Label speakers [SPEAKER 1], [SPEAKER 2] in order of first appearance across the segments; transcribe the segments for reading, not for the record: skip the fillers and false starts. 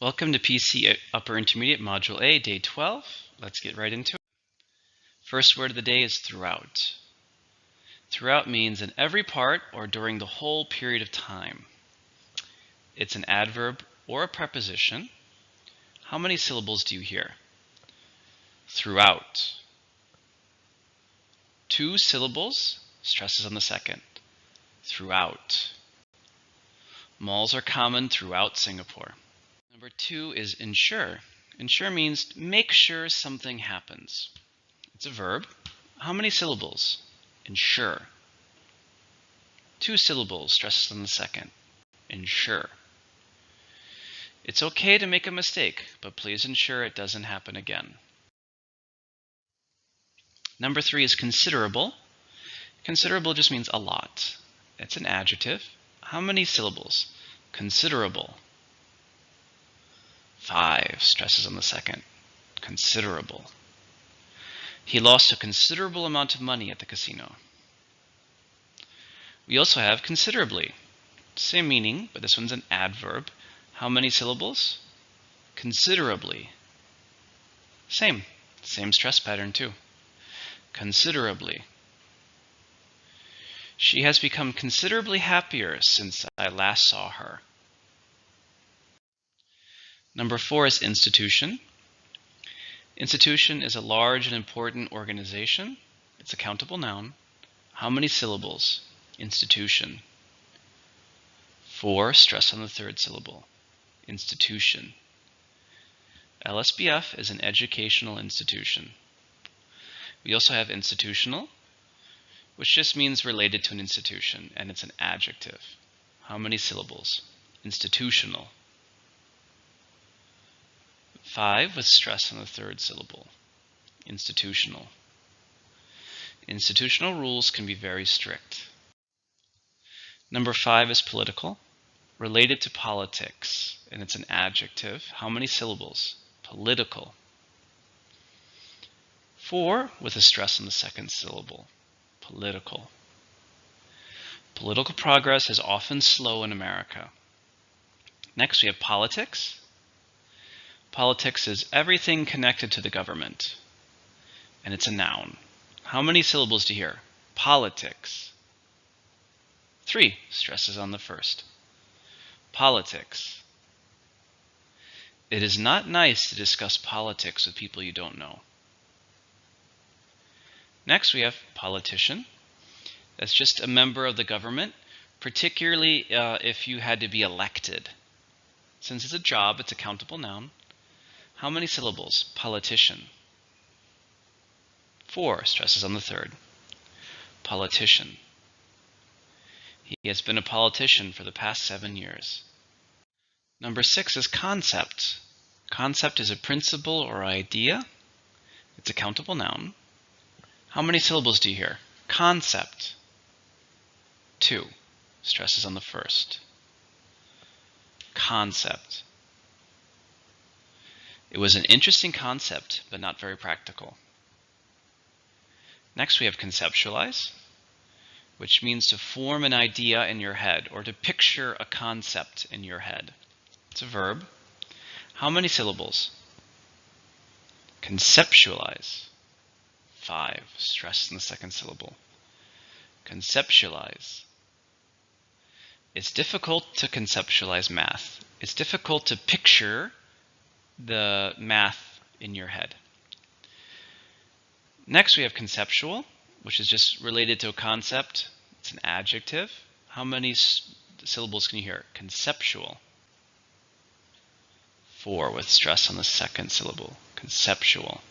[SPEAKER 1] Welcome to PCE Upper Intermediate Module A, Day 12. Let's get right into it. First word of the day is throughout. Throughout means in every part or during the whole period of time. It's an adverb or a preposition. How many syllables do you hear? Throughout. 2 syllables, stresses on the second. Throughout. Malls are common throughout Singapore. Number 2 is ensure. Ensure means make sure something happens. It's a verb. How many syllables? Ensure. 2 syllables, stresses on the second. Ensure. It's okay to make a mistake, but please ensure it doesn't happen again. Number 3 is considerable. Considerable just means a lot. It's an adjective. How many syllables? Considerable. 5, stresses on the second. Considerable. He lost a considerable amount of money at the casino. We also have considerably. Same meaning, but this one's an adverb. How many syllables? Considerably. Same stress pattern too. Considerably. She has become considerably happier since I last saw her. Number 4 is institution. Institution is a large and important organization. It's a countable noun. How many syllables? Institution. 4, stress on the third syllable. Institution. LSBF is an educational institution. We also have institutional, which just means related to an institution, and it's an adjective. How many syllables? Institutional. 5 with stress on the third syllable. Institutional. Institutional rules can be very strict. Number 5 is political. Related to politics, and it's an adjective. How many syllables? Political. 4 with a stress on the second syllable. Political. Political progress is often slow in America. Next we have politics. Politics is everything connected to the government, and it's a noun. How many syllables do you hear? Politics. 3, stresses on the first. Politics. It is not nice to discuss politics with people you don't know. Next we have politician. That's just a member of the government, particularly if you had to be elected. Since it's a job, it's a countable noun. How many syllables? Politician. 4, stresses on the third. Politician. He has been a politician for the past 7 years. Number 6 is concept. Concept is a principle or idea. It's a countable noun. How many syllables do you hear? Concept. 2, stresses on the first. Concept. It was an interesting concept, but not very practical. Next we have conceptualize, which means to form an idea in your head or to picture a concept in your head. It's a verb. How many syllables? Conceptualize. 5, stress in the second syllable. Conceptualize. It's difficult to conceptualize math. It's difficult to picture the math in your head. Next we have conceptual, which is just related to a concept. It's an adjective. How many syllables can you hear? Conceptual. 4 with stress on the second syllable. Conceptual.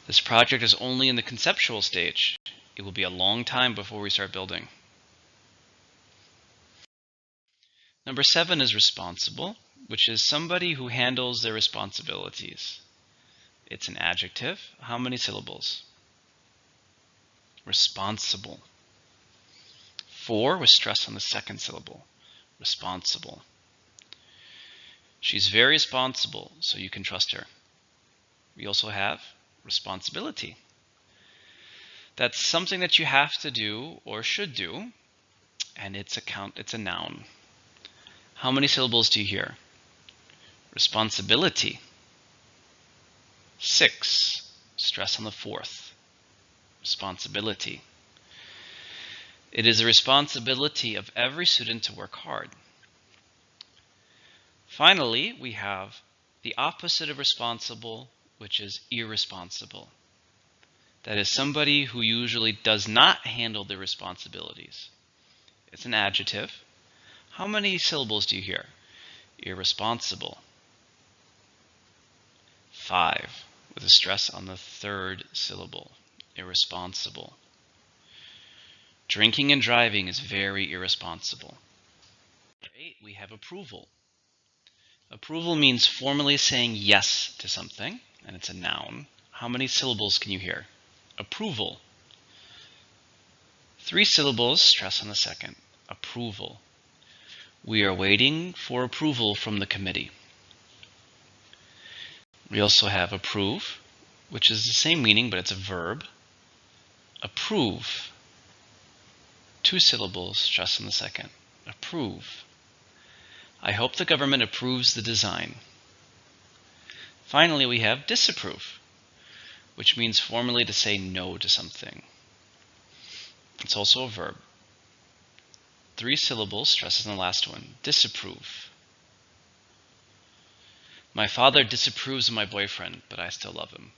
[SPEAKER 1] This project is only in the conceptual stage. It will be a long time before we start building. Number 7 is responsible, which is somebody who handles their responsibilities. It's an adjective. How many syllables? Responsible. 4 with stress on the second syllable. Responsible. She's very responsible, so you can trust her. We also have responsibility. That's something that you have to do or should do, and it's a noun. How many syllables do you hear? responsibility. 6, stress on the fourth, responsibility. It is the responsibility of every student to work hard. Finally, we have the opposite of responsible, which is irresponsible. That is somebody who usually does not handle their responsibilities. It's an adjective. How many syllables do you hear? Irresponsible. 5, with a stress on the third syllable. Irresponsible. Drinking and driving is very irresponsible. 8, we have approval. Approval means formally saying yes to something, and it's a noun. How many syllables can you hear? Approval. 3 syllables, stress on the second. Approval. We are waiting for approval from the committee. We also have approve, which is the same meaning, but it's a verb. Approve. 2 syllables, stress on the second. Approve. I hope the government approves the design. Finally, we have disapprove, which means formally to say no to something. It's also a verb. 3 syllables, stresses on the last one. Disapprove. My father disapproves of my boyfriend, but I still love him.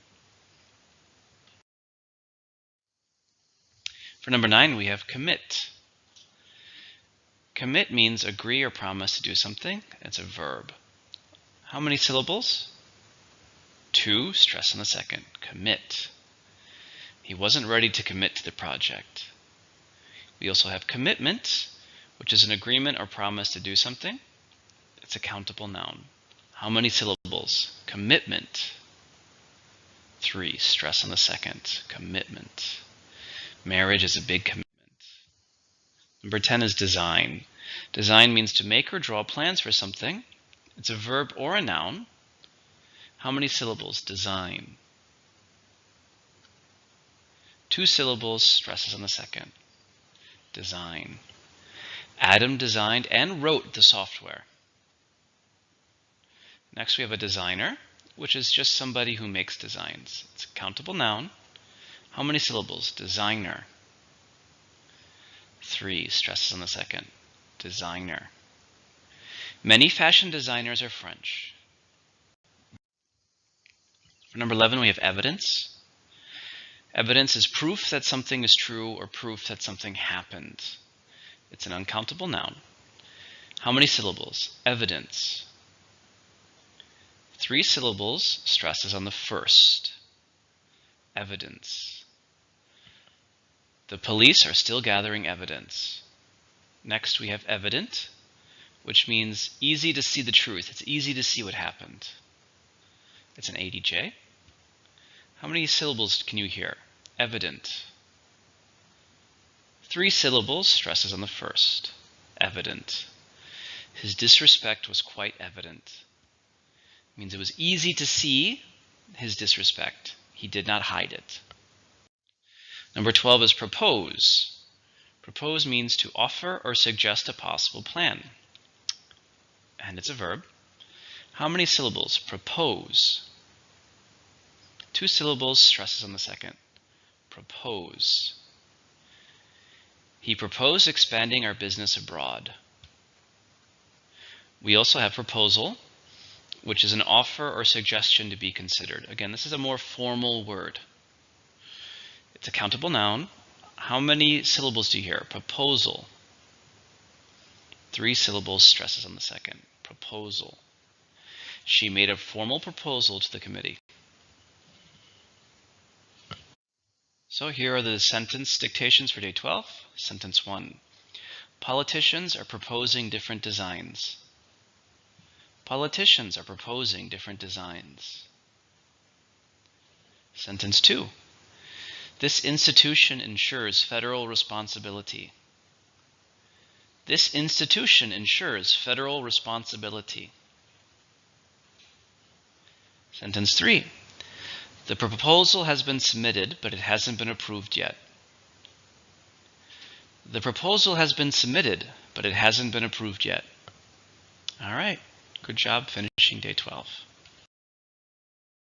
[SPEAKER 1] For number 9, we have commit. Commit means agree or promise to do something. It's a verb. How many syllables? 2, stress on the second. Commit. He wasn't ready to commit to the project. We also have commitment, which is an agreement or promise to do something. It's a countable noun. How many syllables? Commitment. 3, stress on the second. Commitment. Marriage is a big commitment. Number 10 is design. Design means to make or draw plans for something. It's a verb or a noun. How many syllables? Design. 2 syllables, stresses on the second. Design. Adam designed and wrote the software. Next we have a designer, which is just somebody who makes designs. It's a countable noun. How many syllables? Designer. 3, stresses on the second. Designer. Many fashion designers are French. For number 11, we have evidence. Evidence is proof that something is true or proof that something happened. It's an uncountable noun. How many syllables? Evidence. 3 syllables, stresses on the first. Evidence. The police are still gathering evidence. Next we have evident, which means easy to see the truth. It's easy to see what happened. It's an ADJ. How many syllables can you hear? Evident. 3 syllables, stresses on the first. Evident. His disrespect was quite evident. It means it was easy to see his disrespect. He did not hide it. Number 12 is propose. Propose means to offer or suggest a possible plan. And it's a verb. How many syllables? Propose. 2 syllables, stresses on the second. Propose. He proposed expanding our business abroad. We also have proposal, which is an offer or suggestion to be considered. Again, this is a more formal word. It's a countable noun. How many syllables do you hear? Proposal. 3 syllables, stresses on the second. Proposal. She made a formal proposal to the committee. So here are the sentence dictations for day 12. Sentence 1. Politicians are proposing different designs. Politicians are proposing different designs. Sentence 2. This institution ensures federal responsibility. This institution ensures federal responsibility. Sentence 3. The proposal has been submitted, but it hasn't been approved yet. The proposal has been submitted, but it hasn't been approved yet. All right, great. Good job finishing day 12.